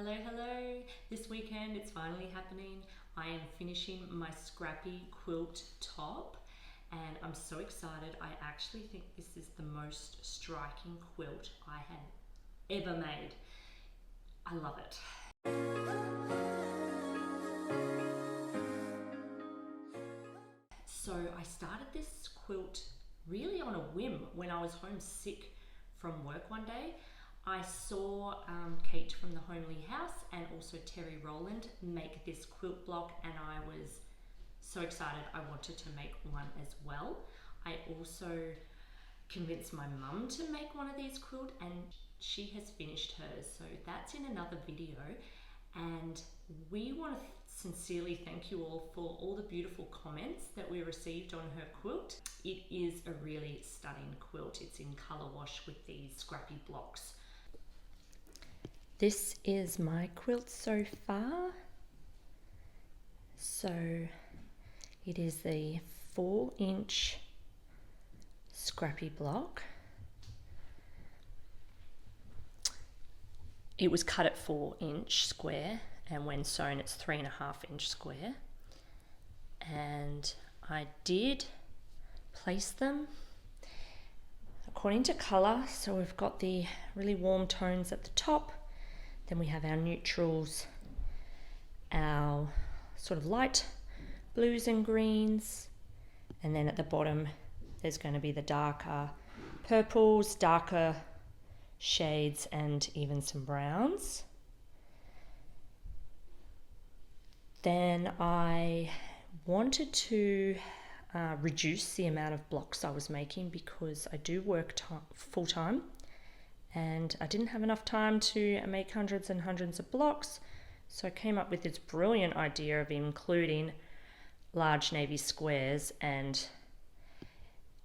Hello, hello. This weekend it's finally happening. I am finishing my Scrappy quilt top and I'm so excited. I actually think this is the most striking quilt I have ever made. I love it. So I started this quilt really on a whim when I was homesick from work one day. I saw Kate from the Homely House and also Terry Rowland make this quilt block and I was so excited I wanted to make one as well. I also convinced my mum to make one of these quilt and she has finished hers, so that's in another video. And we want to sincerely thank you all for all the beautiful comments that we received on her quilt. It is a really stunning quilt. It's in colour wash with these scrappy blocks. This is my quilt so far. So it is the 4-inch scrappy block. It was cut at 4-inch square and when sewn it's 3.5-inch square. And I did place them according to colour. So we've got the really warm tones at the top. Then we have our neutrals, our sort of light blues and greens, and then at the bottom there's going to be the darker purples, darker shades, and even some browns. Then I wanted to reduce the amount of blocks I was making because I do work full-time and I didn't have enough time to make hundreds and hundreds of blocks. So I came up with this brilliant idea of including large navy squares, and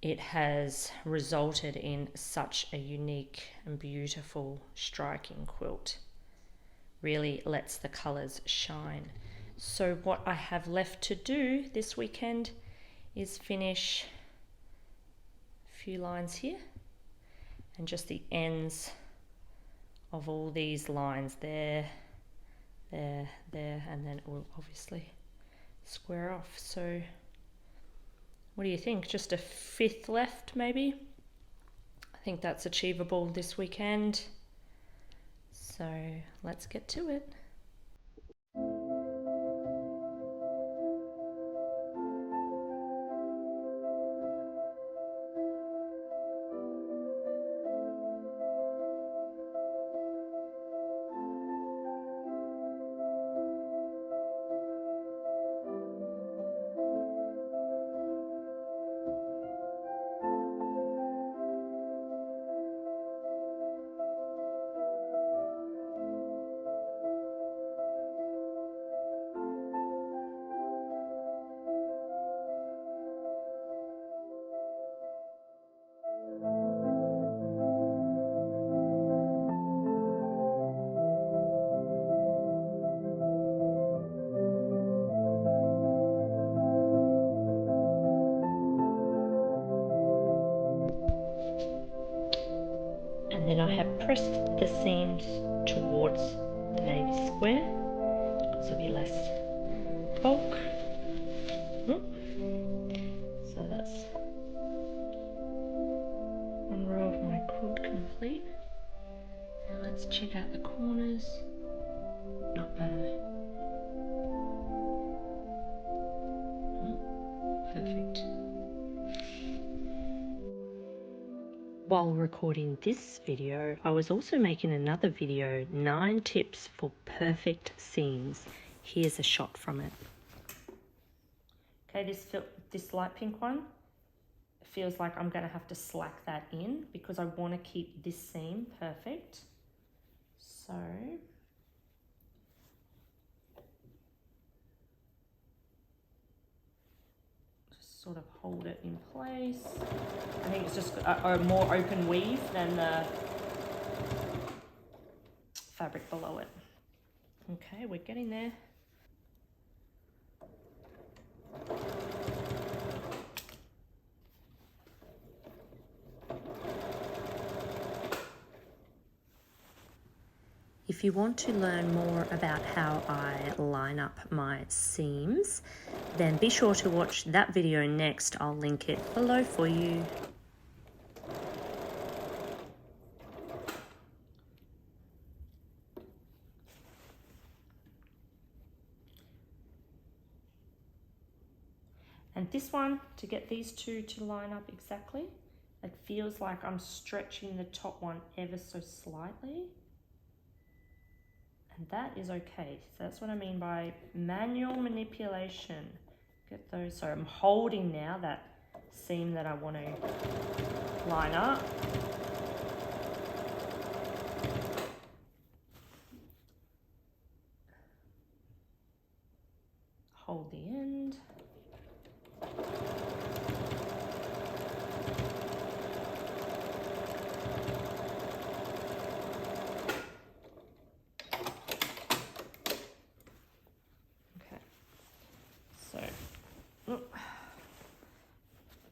it has resulted in such a unique and beautiful striking quilt. Really lets the colours shine. So what I have left to do this weekend is finish a few lines here and just the ends of all these lines there, there, there, and then it will obviously square off. So what do you think? Just a fifth left maybe? I think that's achievable this weekend. So let's get to it. And then I have pressed the seams towards the navy square, so it'll be less bulk. So that's one row of my quilt complete. Now let's check out the corners. Not bad. Perfect. While recording this video, I was also making another video, 9 tips for perfect seams. Here's a shot from it. Okay, this light pink one, it feels like I'm gonna have to slack that in because I want to keep this seam perfect. So just sort of hold it in place. I think it's just a more open weave than the fabric below it. Okay, we're getting there. if you want to learn more about how I line up my seams, then be sure to watch that video next. I'll link it below for you. And this one, to get these two to line up exactly, it feels like I'm stretching the top one ever so slightly. And that is okay. So that's what I mean by manual manipulation. Get those, so I'm holding now that seam that I want to line up. Hold the end.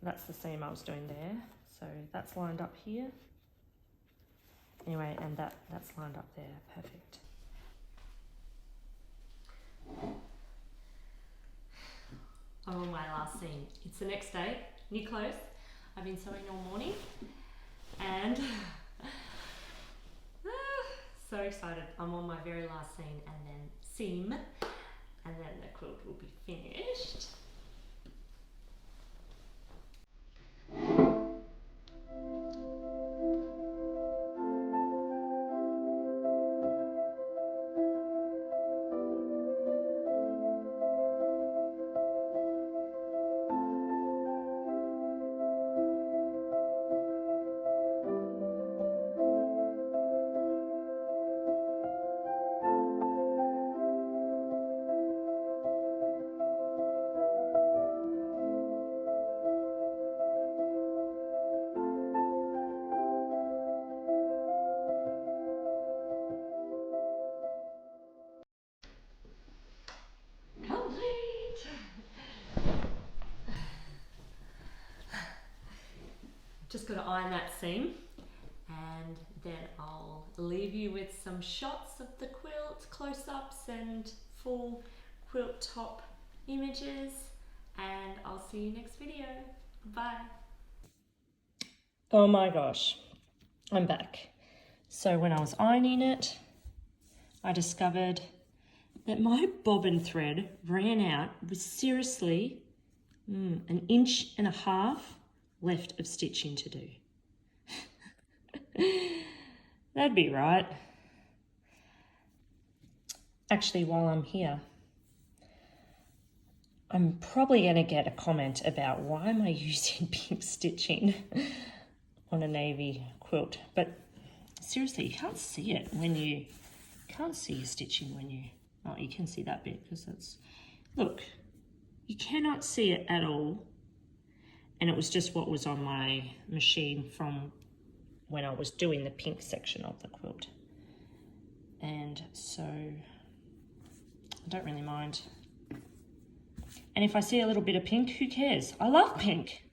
That's the seam I was doing there. So that's lined up here. Anyway, and that's lined up there. Perfect. I'm on my last seam. It's the next day, new clothes. I've been sewing all morning and so excited. I'm on my very last seam and then seam, and then the quilt will be finished. Just got to iron that seam, and then I'll leave you with some shots of the quilt, close-ups and full quilt top images, and I'll see you next video. Bye. Oh my gosh, I'm back. So when I was ironing it, I discovered that my bobbin thread ran out with seriously an inch and a half left of stitching to do. That'd be right. Actually, while I'm here, I'm probably going to get a comment about why am I using pink stitching on a navy quilt. But seriously, you can't see it when you can't see your stitching when you, oh, you can see that bit because it's, look, you cannot see it at all. And it was just what was on my machine from when I was doing the pink section of the quilt. And so I don't really mind. And if I see a little bit of pink, who cares? I love pink.